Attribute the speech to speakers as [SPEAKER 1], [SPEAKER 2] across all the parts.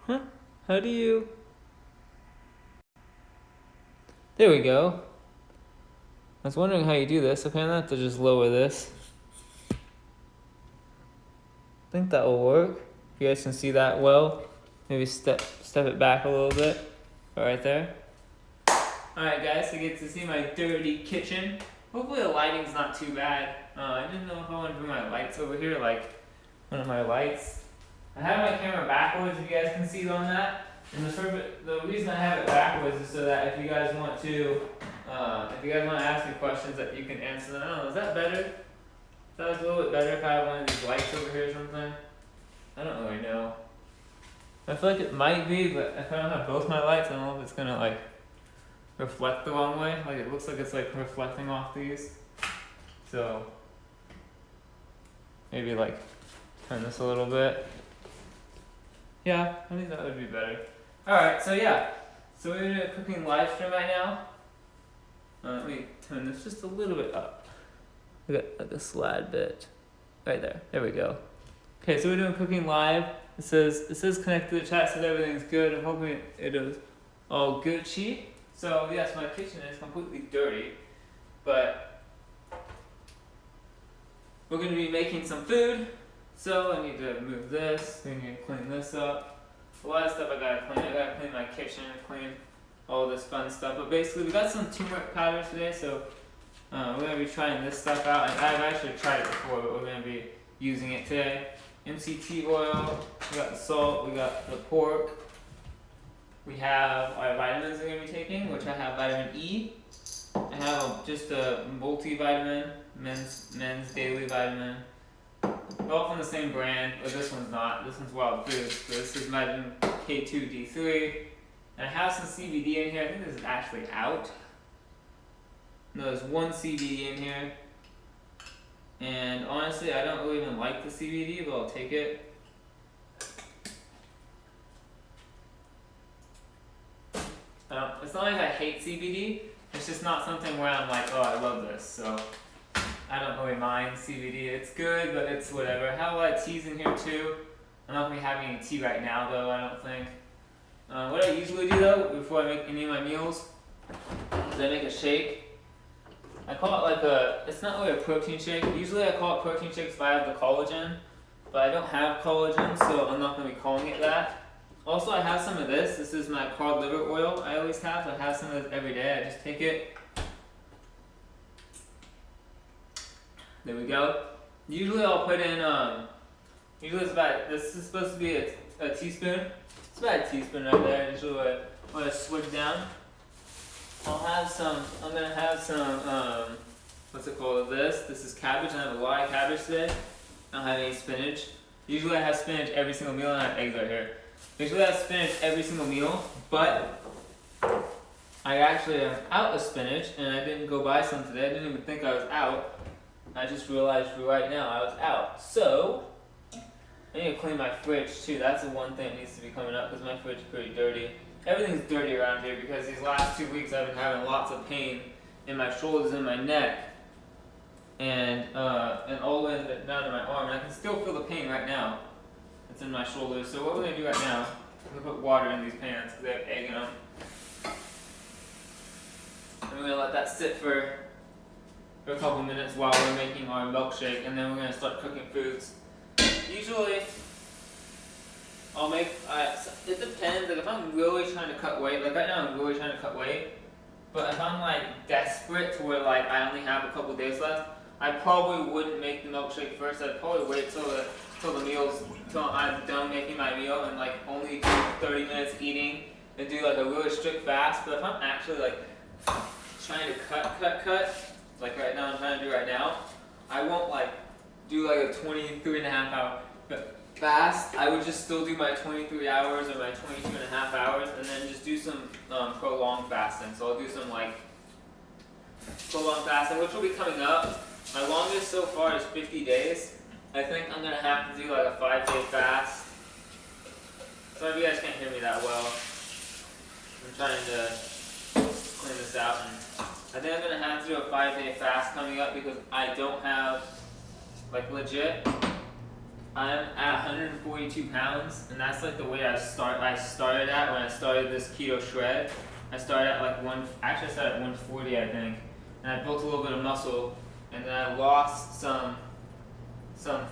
[SPEAKER 1] Huh? How do you... There we go. I was wondering how you do this. Okay, I'm gonna have to just lower this. I think that will work. If you guys can see that well, maybe step it back a little bit. Right there. Alright guys, so you get to see my dirty kitchen. Hopefully the lighting's not too bad. I didn't know if I want to bring my lights over here, like one of my lights. I have my camera backwards if you guys can see on that. And the reason I have it backwards is so that if you guys want to ask me questions that you can answer them. I don't know, is that better? Is that like a little bit better if I have one of these lights over here or something? I don't really know. I feel like it might be, but if I don't have both my lights, I don't know if it's gonna like reflect the wrong way. Like it looks like it's like reflecting off these. So maybe like turn this a little bit. Yeah, I think that would be better. Alright, so yeah. So we're doing a cooking live stream right now. Let me turn this just a little bit up. We got like a slide bit. Right there. There we go. Okay, so we're doing cooking live. It says connect to the chat, so everything's good. I'm hoping it is all Gucci. So yes, my kitchen is completely dirty, but we're gonna be making some food. So I need to move this. I need to clean this up. A lot of stuff I gotta clean. I gotta clean my kitchen, clean all this fun stuff. But basically, we got some turmeric powder today, so we're gonna be trying this stuff out. And I've actually tried it before, but we're gonna be using it today. MCT oil. We got the salt. We got the pork. We have our vitamins we're going to be taking, which I have vitamin E. I have just a multivitamin, men's daily vitamin. They're all from the same brand, but this one's not. This one's Wild Foods. This is vitamin K2D3. And I have some CBD in here. I think this is actually out. No, there's one CBD in here. And honestly, I don't really even like the CBD, but I'll take it. It's not like I hate CBD, it's just not something where I'm like, oh, I love this, so I don't really mind CBD. It's good, but it's whatever. I have a lot of teas in here too. I'm not going to be having any tea right now though, I don't think. What I usually do though, before I make any of my meals, is I make a shake. I call it it's not really a protein shake. Usually I call it protein shakes if I have the collagen, but I don't have collagen, so I'm not going to be calling it that. Also, I have some of this. This is my cod liver oil I always have. I have some of this every day. I just take it. There we go. Usually I'll put in, usually it's about, this is supposed to be a teaspoon. It's about a teaspoon right there. Usually when I switch down. I'm going to have some, what's it called, This is cabbage. I have a lot of cabbage today. I don't have any spinach. Usually I have spinach every single meal, and I have eggs right here. Usually I have spinach every single meal, but I actually am out of spinach, and I didn't go buy some today. I didn't even think I was out. I just realized right now I was out. So, I need to clean my fridge too. That's the one thing that needs to be coming up, because my fridge is pretty dirty. Everything's dirty around here because these last 2 weeks I've been having lots of pain in my shoulders and my neck, and all the way down to my arm. And I can still feel the pain right now. It's in my shoulders. So what we're going to do right now, we're going to put water in these pans because they have egg in them. And we're going to let that sit for a couple minutes while we're making our milkshake, and then we're going to start cooking foods. Usually, I'll make, it depends, like if I'm really trying to cut weight, like right now I'm really trying to cut weight, but if I'm like desperate to where like I only have a couple days left, I probably wouldn't make the milkshake first. I'd probably wait till I'm done making my meal and like only do 30 minutes eating and do like a really strict fast. But if I'm actually like trying to cut, like right now I'm trying to do right now, I won't like do like a 23.5 hour fast. I would just still do my 23 hours or my 22.5 hours, and then just do some prolonged fasting. So I'll do some like prolonged fasting, which will be coming up. My longest so far is 50 days. I think I'm going to have to do like a 5-day fast. Some of you guys can't hear me that well. I'm trying to clean this out. And I think I'm going to have to do a 5-day fast coming up because I don't have, like legit, I'm at 142 pounds, and that's like the weight I started at when I started this keto shred. I started at like I started at 140, I think, and I built a little bit of muscle, and then I lost some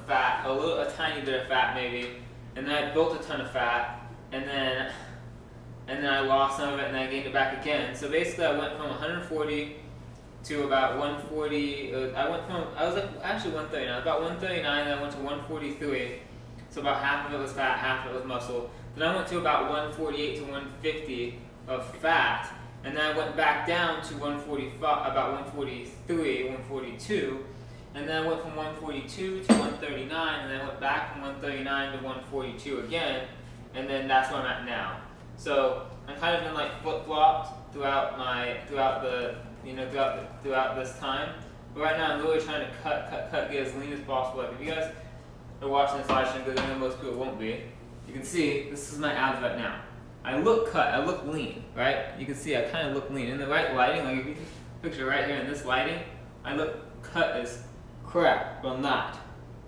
[SPEAKER 1] fat, a tiny bit of fat maybe, and then I built a ton of fat, and then I lost some of it, and then I gained it back again. So basically, I went from 140 to about 140. I was like actually 139, about 139. Then I went to 143. So about half of it was fat, half of it was muscle. Then I went to about 148 to 150 of fat, and then I went back down to 145, about 143, 142. And then I went from 142 to 139, and then I went back from 139 to 142 again, and then that's where I'm at now. So I've kind of been like flip-flopped throughout this time. But right now I'm really trying to cut, get as lean as possible. Like if you guys are watching this live stream, because I know most people won't be, you can see this is my abs right now. I look cut, I look lean, right? You can see I kind of look lean. In the right lighting, like if you picture right here in this lighting, I look cut as crap, but I'm not.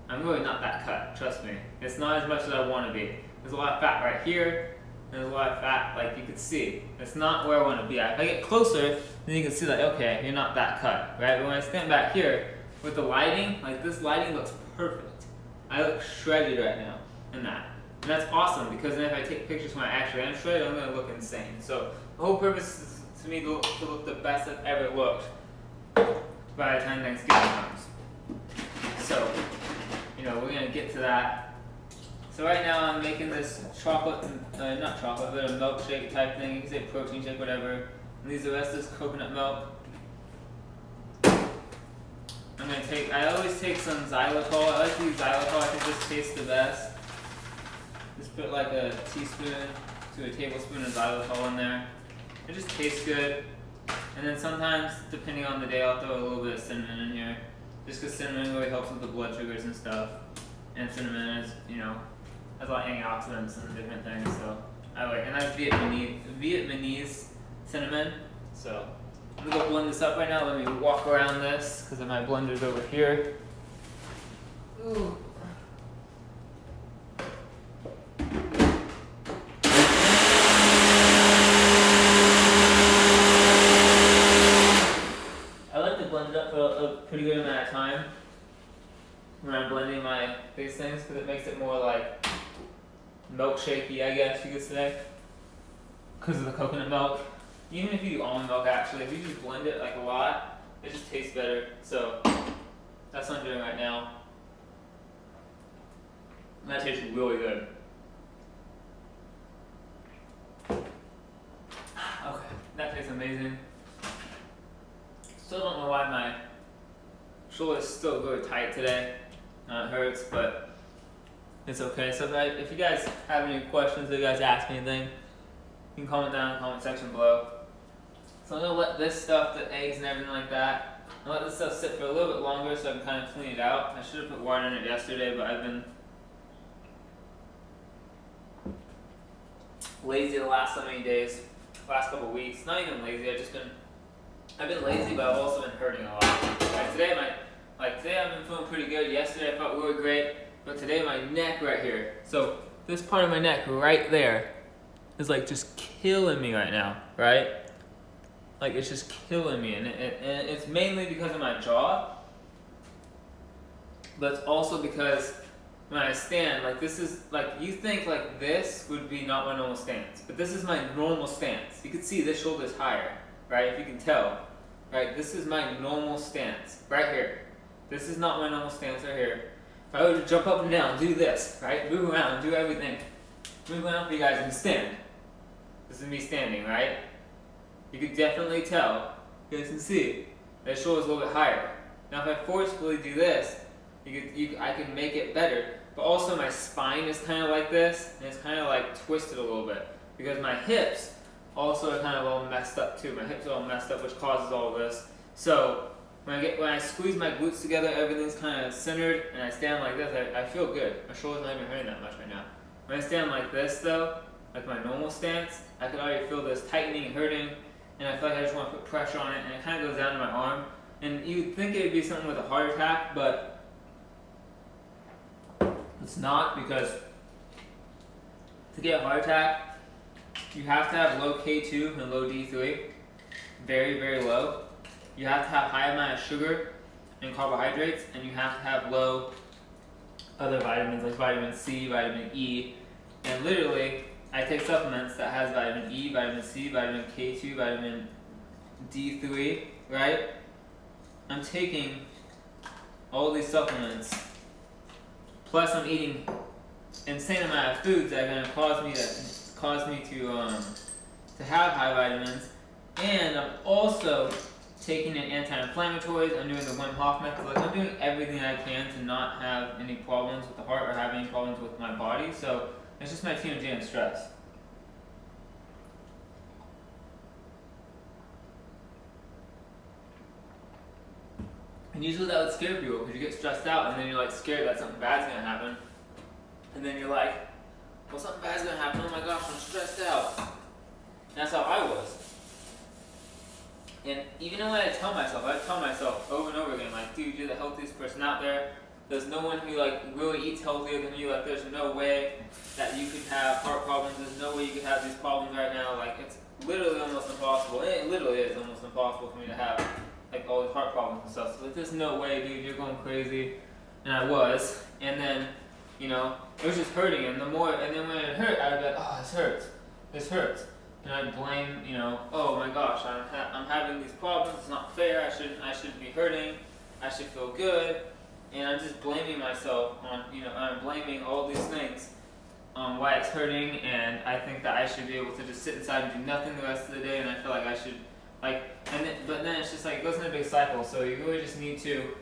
[SPEAKER 1] I'm really not that cut, trust me. It's not as much as I want to be. There's a lot of fat right here, and there's a lot of fat, like you can see. It's not where I want to be at. If I get closer, then you can see like, okay, you're not that cut, right? But when I stand back here, with the lighting, like this lighting looks perfect. I look shredded right now in that. And that's awesome, because then if I take pictures when I actually am shredded, I'm going to look insane. So the whole purpose is to me to look the best I've ever looked by the time Thanksgiving comes. So, we're going to get to that. So right now I'm making this chocolate, not chocolate, but a milkshake type thing. You can say protein shake, whatever. And the rest is coconut milk. I always take some xylitol. I like to use xylitol. I think this tastes the best. Just put like a teaspoon to a tablespoon of xylitol in there. It just tastes good. And then sometimes, depending on the day, I'll throw a little bit of cinnamon in here. Just because cinnamon really helps with the blood sugars and stuff. And cinnamon is, has a lot of antioxidants and different things. So I like, and that's Vietnamese cinnamon. So I'm gonna go blend this up right now. Let me walk around this because my blender's over here. Ooh. I like to blend it up for a pretty good amount of time when I'm blending these things, because it makes it more like milkshakey, I guess you could say, because of the coconut milk. Even if you do almond milk, actually, if you just blend it like a lot, it just tastes better. So that's what I'm doing right now. And that tastes really good. Okay, that tastes amazing. Still don't know why my shoulder is still really tight today. It hurts, but it's okay. So if you guys have any questions, if you guys ask me anything, you can comment down in the comment section below. So I'm going to let this stuff, the eggs and everything like that, I'll let this stuff sit for a little bit longer so I can kind of clean it out. I should have put water in it yesterday, but I've been lazy the last so many days, last couple of weeks. Not even lazy, I've been lazy, but I've also been hurting a lot. Today I've been feeling pretty good. Yesterday I felt really great, but today my neck right here. So this part of my neck right there is like just killing me right now, right? Like it's just killing me, and it's mainly because of my jaw, but it's also because when I stand, like this is, like you think like this would be not my normal stance, but this is my normal stance. You can see this shoulder is higher, right? If you can tell, right? This is my normal stance, right here. This is not my normal stance right here. If I were to jump up and down, do this, right? Move around, do everything. Move around for you guys and stand. This is me standing, right? You could definitely tell, you guys can see, that shoulder's a little bit higher. Now if I forcefully do this, I can make it better. But also my spine is kind of like this, and it's kind of like twisted a little bit. Because my hips also are kind of all messed up too. My hips are all messed up, which causes all of this. So when I squeeze my glutes together, everything's kind of centered, and I stand like this, I feel good. My shoulder's not even hurting that much right now. When I stand like this though, like my normal stance, I can already feel this tightening and hurting, and I feel like I just want to put pressure on it, and it kind of goes down to my arm. And you'd think it would be something with a heart attack, but it's not, because To get a heart attack, you have to have low K2 and low D3, very, very low. You have to have high amount of sugar and carbohydrates, and you have to have low other vitamins like vitamin C, vitamin E, and literally I take supplements that has vitamin E, vitamin C, vitamin K2, vitamin D3, right? I'm taking all these supplements, plus I'm eating insane amount of foods that are going to cause me to have high vitamins, and I'm also taking in anti-inflammatories. I'm doing the Wim Hof method. Like, I'm doing everything I can to not have any problems with the heart or have any problems with my body. So it's just my TMJ and stress. And usually that would scare people because you get stressed out and then you're like scared that something bad's gonna happen. And then you're like, well, something bad's gonna happen. Oh my gosh, I'm stressed out. And that's how I was. And even though I tell myself over and over again, like, dude, you're the healthiest person out there. There's no one who like really eats healthier than you. Like, there's no way that you could have heart problems. There's no way you could have these problems right now. Like, it's literally almost impossible. It literally is almost impossible for me to have like all these heart problems and stuff. So like, there's no way, dude, you're going crazy. And I was. And then, you know, it was just hurting. And then when it hurt, I would be like, oh, this hurts. And I blame, you know, oh my gosh, I'm having these problems. It's not fair. I shouldn't be hurting. I should feel good. And I'm just blaming myself on, you know, I'm blaming all these things on why it's hurting. And I think that I should be able to just sit inside and do nothing the rest of the day. And I feel like I should, like, but then it's just like it goes in a big cycle. So you really just need to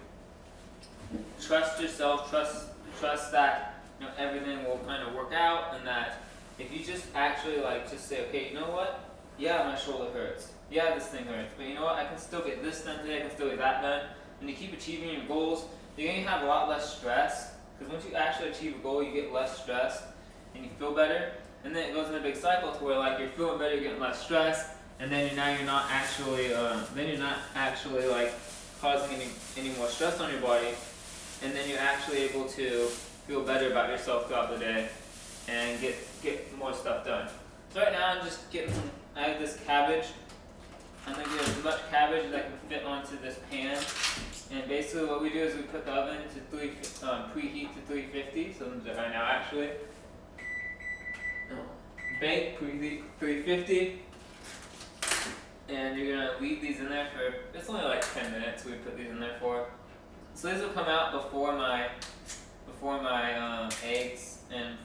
[SPEAKER 1] trust yourself, trust that, you know, everything will kind of work out, and that if you just actually like just say, okay, you know what? Yeah, my shoulder hurts. Yeah, this thing hurts. But you know what? I can still get this done today. I can still get that done. And you keep achieving your goals, you're going to have a lot less stress. Because once you actually achieve a goal, you get less stress and you feel better. And then it goes in a big cycle to where like you're feeling better, you're getting less stress, and then you're not actually like causing any more stress on your body. And then you're actually able to feel better about yourself throughout the day and get more stuff done. So right now I'm just getting I have this cabbage. I'm going to get as much cabbage as I can fit onto this pan. And basically what we do is we put the oven to preheat to 350. So I'm doing it right now actually. Bake, preheat 350. And you're going to leave these in there for, it's only like 10 minutes we put these in there for. So these will come out before my eggs and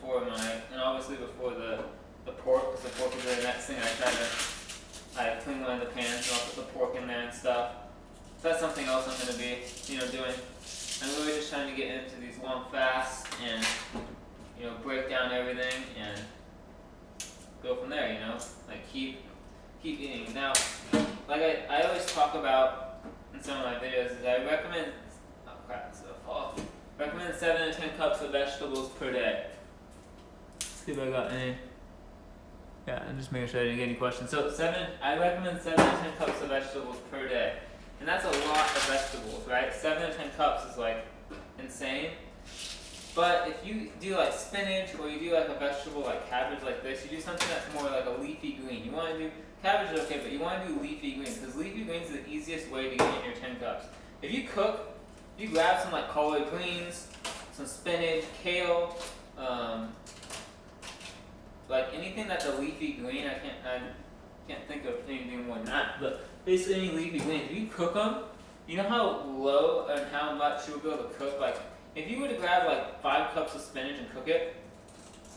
[SPEAKER 1] and obviously before the pork, because the pork is the next thing I clean one of the pans and I'll put the pork in there and stuff. So that's something else I'm going to be, you know, doing. I'm really just trying to get into these long fasts and, you know, break down everything and go from there, you know, like keep eating. Now, like I always talk about in some of my videos is I recommend, recommend 7 to 10 cups of vegetables per day. Let's see if I got any. Yeah, I'm just making sure I didn't get any questions. So I recommend 7 to 10 cups of vegetables per day. And that's a lot of vegetables, right? 7 to 10 cups is like insane. But if you do like spinach or you do like a vegetable like cabbage like this, you do something that's more like a leafy green. You want to do, cabbage is okay, but you want to do leafy greens because leafy greens is the easiest way to get in your 10 cups. If you cook, you grab some like collard greens, some spinach, kale, like anything that's a leafy green. I can't think of anything more than that. But basically any leafy greens, if you cook them, you know how low and how much you'll be able to cook. Like if you were to grab like 5 cups of spinach and cook it,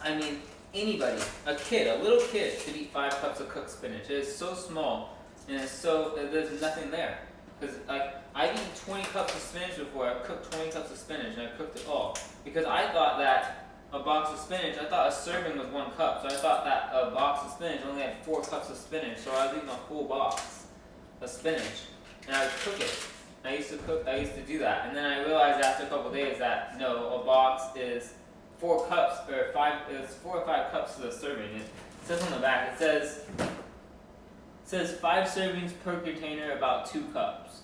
[SPEAKER 1] I mean anybody, a little kid could eat 5 cups of cooked spinach. It is so small and there's nothing there. Because like I've eaten 20 cups of spinach before. I've cooked 20 cups of spinach and I cooked it all. Because I thought that a box of spinach, I thought a serving was 1 cup. So I thought that a box of spinach only had 4 cups of spinach. So I was eating a whole box of spinach. And I would cook it. I used to do that. And then I realized after a couple of days that no, a box is 4 cups or 4 or 5 cups of the serving. It says on the back, it says 5 servings per container, about 2 cups.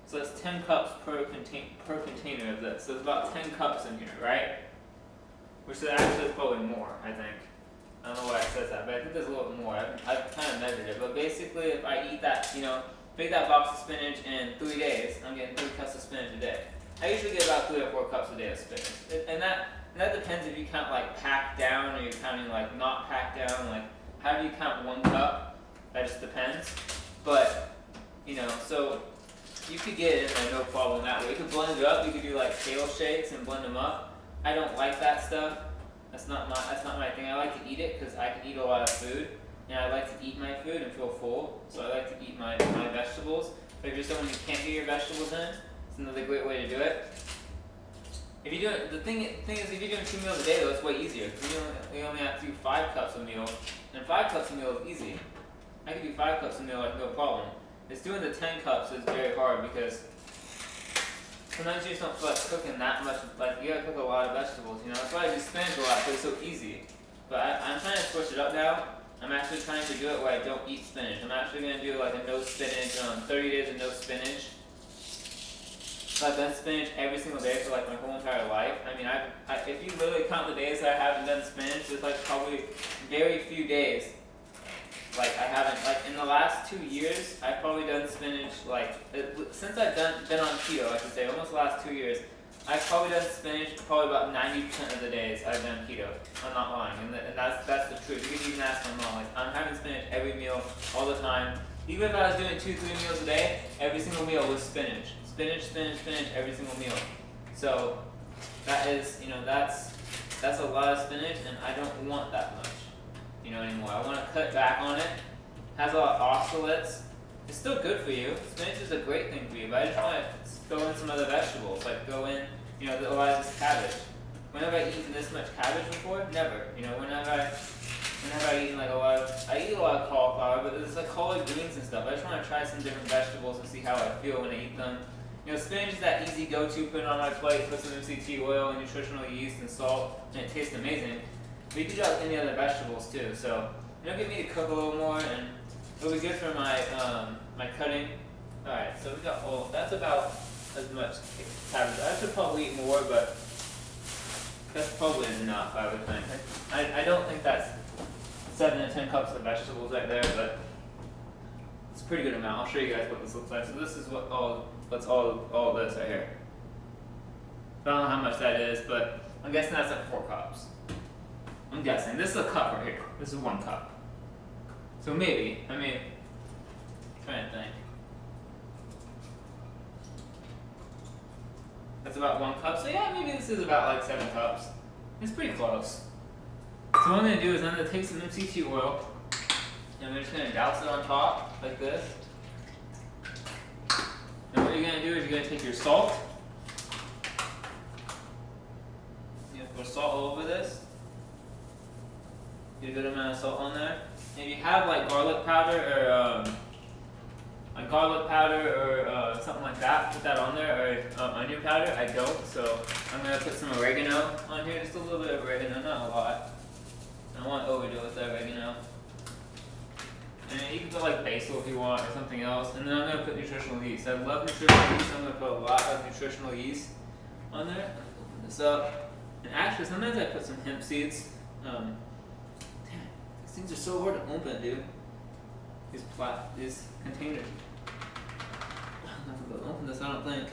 [SPEAKER 1] So it's 10 cups per container of this. So it's about 10 cups in here, right? Which actually is probably more, I think. I don't know why it says that, but I think there's a little bit more. I've kind of measured it, but basically, if I eat that, if I eat that box of spinach in 3 days, I'm getting 3 cups of spinach a day. I usually get about 3 or 4 cups a day of spinach, and that depends if you count like packed down or you're counting like not packed down. Like, how do you count 1 cup? That just depends. But so you could get it in there no problem that way. You could blend it up. You could do like kale shakes and blend them up. I don't like that stuff. That's not my thing. I like to eat it because I can eat a lot of food, and I like to eat my food and feel full. So I like to eat my vegetables. But if you're someone who can't get your vegetables in, it's another great way to do it. If you do it, the thing is, if you're doing 2 meals a day, though, it's way easier. Because you only have to do 5 cups a meal, and 5 cups a meal is easy. I can do 5 cups a meal like no problem. It's doing the 10 cups is very hard because sometimes you just don't feel like cooking that much. Like, you gotta cook a lot of vegetables, That's why I do spinach a lot, because it's so easy. But I'm trying to switch it up now. I'm actually trying to do it where I don't eat spinach. I'm actually gonna do like a no spinach, 30 days of no spinach. So I've done spinach every single day for like my whole entire life. I mean, if you literally count the days that I haven't done spinach, there's like probably very few days. Like, I haven't, like, in the last 2 years, I've probably done spinach, like, since I've been on keto, I should say, almost the last 2 years, I've probably done spinach probably about 90% of the days I've done keto. I'm not lying, and that's the truth. You can even ask my mom, like, I'm having spinach every meal, all the time. Even if I was doing 2-3 meals a day, every single meal was spinach. Spinach, every single meal. So, that is, that's a lot of spinach, and I don't want that much. Anymore. I want to cut back on it. Has a lot of oxalates. It's still good for you. Spinach is a great thing for you, but I just want to throw in some other vegetables. Like throw in, a lot of this cabbage. When have I eaten this much cabbage before? Never. When have I eaten like I eat a lot of cauliflower, but there's like collard greens and stuff. I just want to try some different vegetables and see how I feel when I eat them. Spinach is that easy go-to, put it on my plate, put some MCT oil and nutritional yeast and salt, and it tastes amazing. But you can do any other vegetables too, so it'll get me to cook a little more, and it'll be good for my my cutting. All right, so we got that's about as much cabbage. I should probably eat more, but that's probably enough, I would think. I don't think that's 7 to 10 cups of vegetables right there, but it's a pretty good amount. I'll show you guys what this looks like. So this is what's all this right here. I don't know how much that is, but I'm guessing that's like 4 cups. I'm guessing. This is a cup right here. This is 1 cup. So maybe, I'm trying to think. That's about 1 cup. So yeah, maybe this is about like 7 cups. It's pretty close. So what I'm going to do is I'm going to take some MCT oil, and I'm just going to douse it on top, like this. And what you're going to do is you're going to take your salt. You put salt all over this. Get a good amount of salt on there. And if you have like garlic powder or something like that, put that on there, or onion powder. I don't, so I'm gonna put some oregano on here, just a little bit of oregano, not a lot. I don't want to overdo it with the oregano. And you can put like basil if you want, or something else. And then I'm gonna put nutritional yeast. I love nutritional yeast. I'm gonna put a lot of nutritional yeast on there. Open this up. And actually, sometimes I put some hemp seeds. These things are so hard to open, dude. These containers. I'm not gonna open this, I don't think.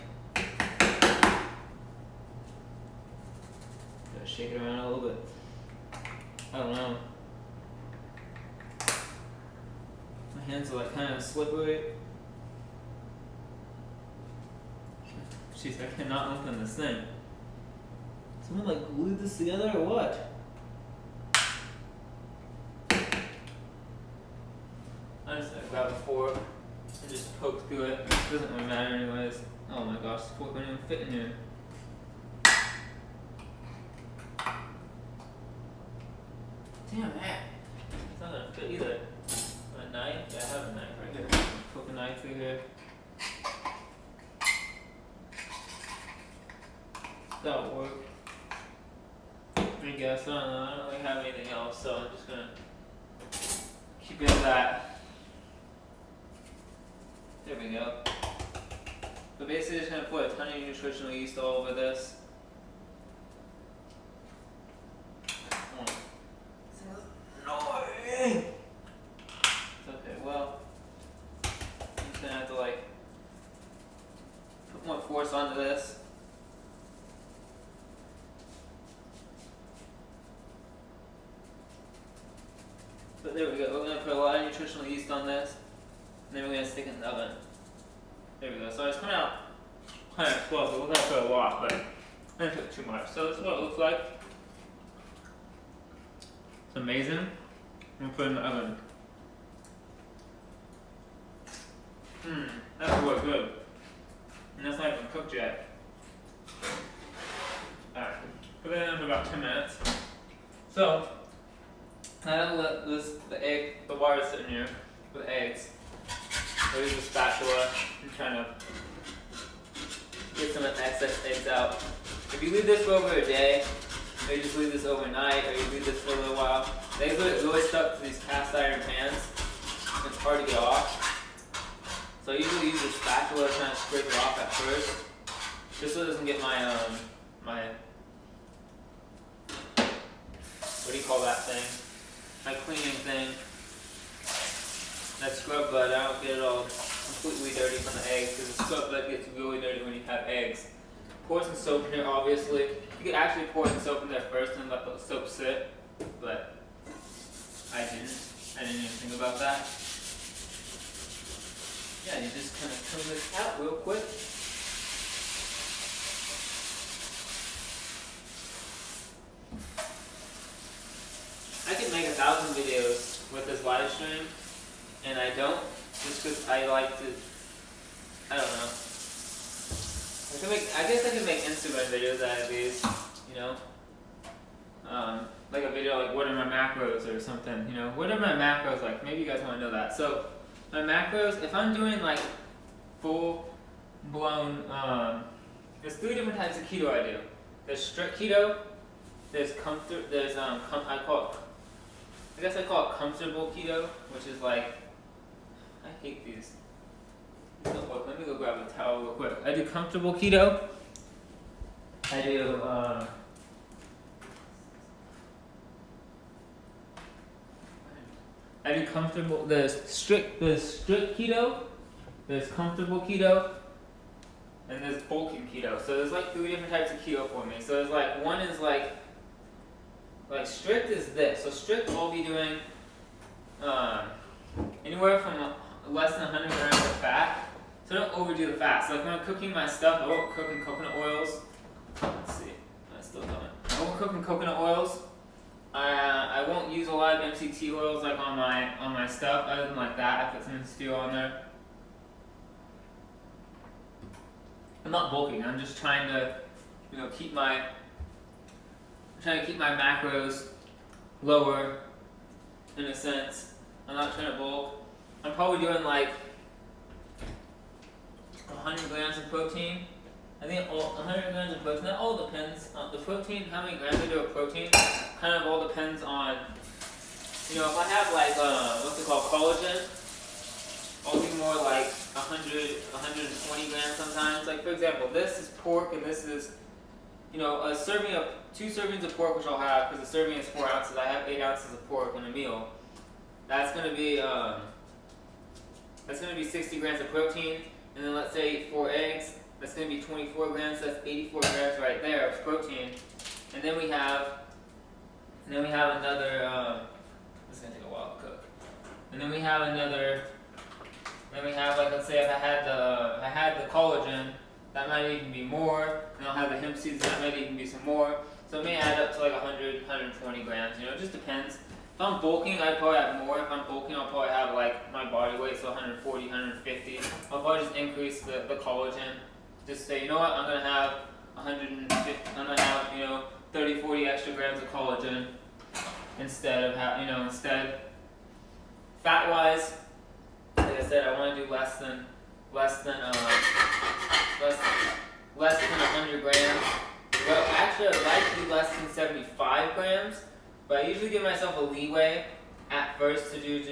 [SPEAKER 1] Gotta shake it around a little bit. I don't know. My hands are like kind of slippery. Jeez, I cannot open this thing. Someone like glued this together or what? I'm just gonna grab a fork and just poke through it. It doesn't really matter anyways. Oh my gosh, the fork wouldn't even fit in here. Damn it. It's not gonna fit either. A knife? Yeah, I have a knife right here. Poke a knife through here. That'll work. I guess, I don't really have anything else, so I'm just gonna keep it at that. There we go. But basically just gonna put a ton of nutritional yeast all over this. there we go. We're gonna put a lot of nutritional yeast on this, and then we're gonna stick it in the oven. There we go. So it's coming out kind of close. It looks like I put a lot, but I didn't put too much. So this is what it looks like. It's amazing. I'm gonna put it in the oven. That's really good. And that's not even cooked yet. Alright, put that in for about 10 minutes. So, now that let the water sit in here with the eggs, I'll use a spatula and kind of get some of the excess eggs out. If you leave this for over a day, or you just leave this overnight, or you leave this for a little while, the eggs are really stuck to these cast iron pans. It's hard to get off. So I usually use a spatula to kind of scrape it off at first, just so it doesn't get my what do you call that thing? My cleaning thing. That scrub bud, I don't get it all completely dirty from the eggs, because the scrub bud gets really dirty when you have eggs. Pour some soap in here, obviously. You could actually pour some soap in there first and let the soap sit, but I didn't. I didn't even think about that. Yeah, you just kind of clean this out real quick. I could make 1,000 videos with this live stream, and I don't, just because I like to, I don't know. I guess I could make Instagram videos out of these, you know? Like a video like, what are my macros or something, you know? What are my macros like? Maybe you guys want to know that. So, my macros, if I'm doing like full blown, there's 3 different types of keto I do. There's strict keto, there's I guess I call it comfortable keto, which is like, I hate these. Let me go grab a towel real quick. I do comfortable keto. I do, comfortable, there's strict keto, there's comfortable keto, and there's bulking keto. So there's like 3 different types of keto for me. So there's like, one is like strict is this. So strict I'll be doing anywhere from less than 100 grams of fat. So I don't overdo the fat. So like when I'm cooking my stuff, I won't cook in coconut oils. Let's see, that's still coming. I won't cook in coconut oils. I won't use a lot of MCT oils like on my stuff. Other than like that, I put some steel on there. I'm not bulking. I'm just trying to, you know, keep my macros lower in a sense. I'm not trying to bulk. I'm probably doing like 100 grams of protein. I think 100 grams of protein, that all depends on the protein, how many grams I do of protein, kind of all depends on, you know, if I have like, what's it called, collagen, I'll do more like 100, 120 grams sometimes. Like for example, this is pork and this is, you know, a serving of, 2 servings of pork, which I'll have, because the serving is 4 ounces, I have 8 ounces of pork in a meal. That's going to be 60 grams of protein, and then let's say 4 eggs, that's going to be 24 grams, that's 84 grams right there of protein. And then we have another, this is going to take a while to cook. And then we have like, let's say if I had the collagen, that might even be more, and I'll have the hemp seeds, that might even be some more. So it may add up to like 100, 120 grams, you know, it just depends. If I'm bulking, I'd probably have more. If I'm bulking, I'll probably have like my body weight, so 140, 150. I'll probably just increase the collagen. Just say, you know what, I'm going to have 150, I'm going to have, you know, 30, 40 extra grams of collagen instead of, fat-wise, like I said, I want to do less than 100 grams. Well, actually, I'd like to do less than 75 grams, but I usually give myself a leeway at first to do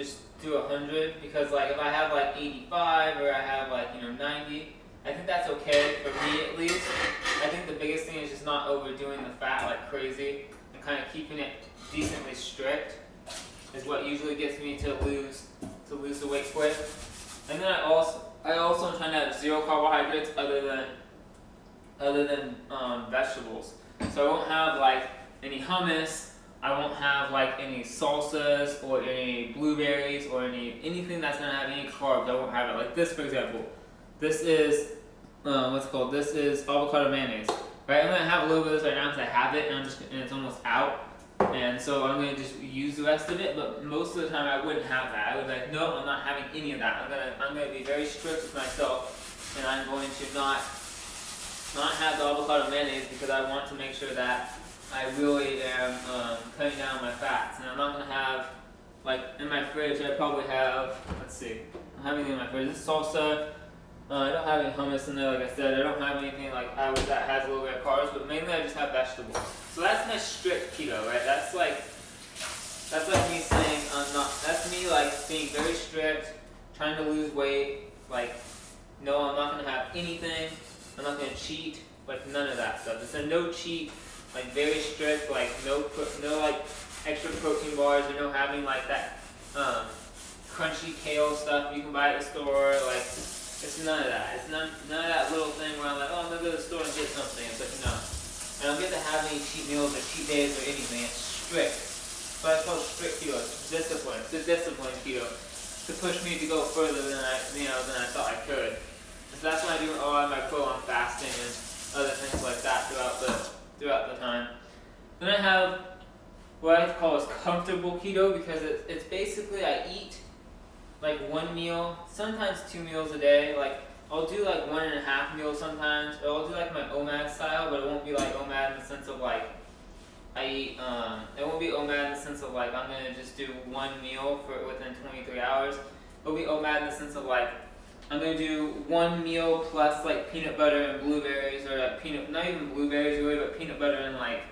[SPEAKER 1] 100, because like if I have like 85 or I have like, you know, 90, I think that's okay for me at least. I think the biggest thing is just not overdoing the fat like crazy and kind of keeping it decently strict is what usually gets me to lose the weight quick. And then I also am trying to have 0 carbohydrates other than vegetables. So I won't have like any hummus. I won't have like any salsas or any blueberries or anything that's gonna have any carbs. I won't have it. Like this, for example. This is what's it called? This is avocado mayonnaise. Right? I'm gonna have a little bit of this right now because I have it and it's almost out. And so I'm gonna just use the rest of it. But most of the time I wouldn't have that. I would be like, no, I'm not having any of that. I'm gonna be very strict with myself, and I'm going to not have the avocado mayonnaise because I want to make sure that I really am cutting down my fats. And I'm not going to have, like in my fridge, I probably have, let's see, I don't have anything in my fridge. This is salsa. I don't have any hummus in there, like I said. I don't have anything like that has a little bit of carbs, but mainly I just have vegetables. So that's my strict keto, right? That's like me saying that's me like being very strict, trying to lose weight, like, no, I'm not going to have anything. I'm not going to cheat, like none of that stuff. It's a no cheat, like very strict, like no like extra protein bars, or no having like that crunchy kale stuff you can buy at the store. Like it's none of that. It's none of that little thing where I'm like, oh, I'm gonna go to the store and get something. It's like no. I don't get to have any cheat meals or cheat days or anything. It's strict. So that's called strict keto. It's discipline. It's a discipline keto to push me to go further than I thought I could. So that's when I do a lot of my full-on fasting and other things like that throughout the time. Then I have what I call is comfortable keto, because it's basically I eat like one meal, sometimes 2 meals a day. Like I'll do like 1.5 meals sometimes, or I'll do like my OMAD style, but it won't be like OMAD in the sense of like I eat. It won't be OMAD in the sense of like I'm gonna just do one meal for within 23 hours. It'll be OMAD in the sense of like I'm gonna do one meal plus like peanut butter and blueberries, or like not even blueberries really, but peanut butter and like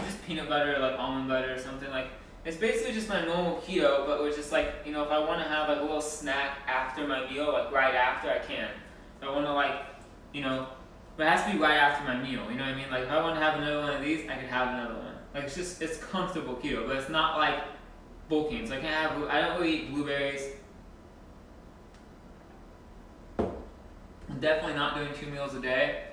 [SPEAKER 1] just peanut butter, like almond butter or something. Like it's basically just my normal keto, but we're just like, if I want to have like a little snack after my meal, like right after, I can. If I want to like, but it has to be right after my meal. You know what I mean? Like if I want to have another one of these, I can have another one. Like it's comfortable keto, but it's not like bulking. So I don't really eat blueberries. I'm definitely not doing 2 meals a day.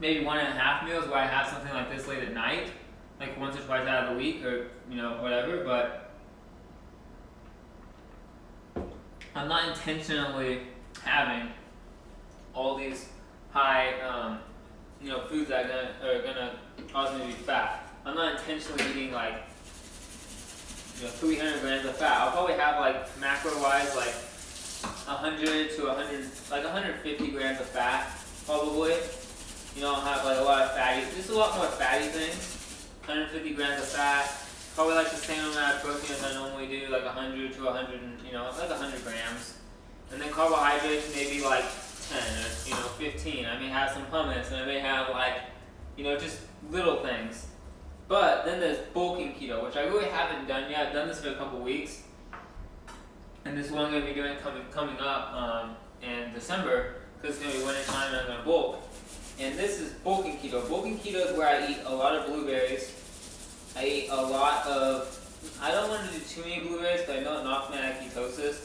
[SPEAKER 1] Maybe 1.5 meals where I have something like this late at night, like once or twice out of the week, or whatever. But I'm not intentionally having all these high, foods that are gonna cause me to be fat. I'm not intentionally eating like 300 grams of fat. I'll probably have like macro-wise like 100 to 150 grams of fat, probably. I'll have like a lot of fatty, just a lot more fatty things. 150 grams of fat, probably like the same amount of protein as I normally do, like 100 to 100, like 100 grams. And then carbohydrates, maybe like 10 or 15. I may have some hummus, and I may have like, just little things. But then there's bulking keto, which I really haven't done yet. I've done this for a couple weeks. And this is what I'm going to be doing coming up in December, because it's going to be winter time and I'm going to bulk. And this is bulking keto. Bulking keto is where I eat a lot of blueberries. I eat a lot of, I don't want to do too many blueberries because I know it knocks me out of ketosis.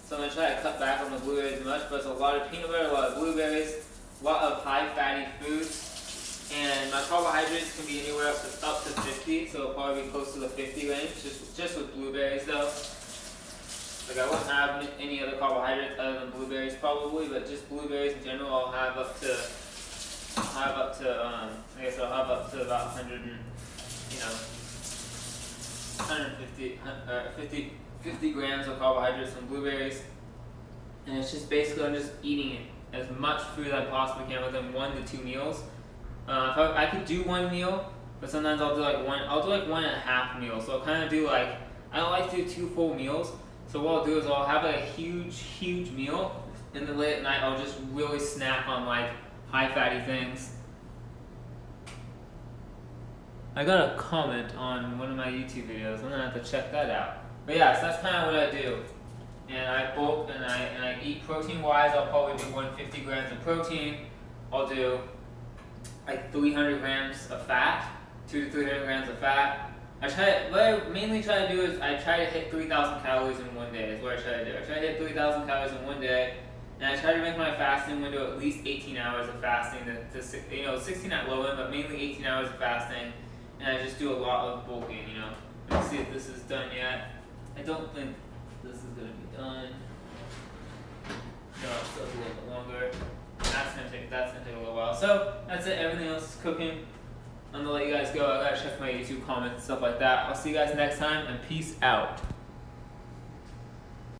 [SPEAKER 1] So I'm going to try to cut back on the blueberries as much, but it's a lot of peanut butter, a lot of blueberries, a lot of high fatty foods. And my carbohydrates can be anywhere up to 50, so it'll probably be close to the 50 range, just with blueberries though. Like I won't have any other carbohydrates other than blueberries probably, but just blueberries in general I'll have up to about 100 and, 50 grams of carbohydrates from blueberries. And it's just basically I'm just eating as much food as I possibly can within 1 to 2 meals. I could do 1 meal, but sometimes I'll do like 1.5 meals. So I'll kind of do like, I don't like to do 2 full meals. So what I'll do is I'll have like a huge meal, and then late at night I'll just really snack on like high fatty things. I got a comment on one of my YouTube videos. I'm gonna have to check that out. But yeah, so that's kind of what I do. And I bulk and I eat protein wise. I'll probably do 150 grams of protein. I'll do like 300 grams of fat, 200 to 300 grams of fat. What I mainly try to do is I try to hit 3,000 calories in one day is what I try to do. I try to hit 3,000 calories in one day, and I try to make my fasting window at least 18 hours of fasting, 16 at low end, but mainly 18 hours of fasting. and I just do a lot of bulking, you know. Let's see if this is done yet. I don't think this is gonna be done. No, it still has a little bit longer. That's gonna take a little while. So that's it. Everything else is cooking. I'm gonna let you guys go. I gotta check my YouTube comments and stuff like that. I'll see you guys next time, and peace out.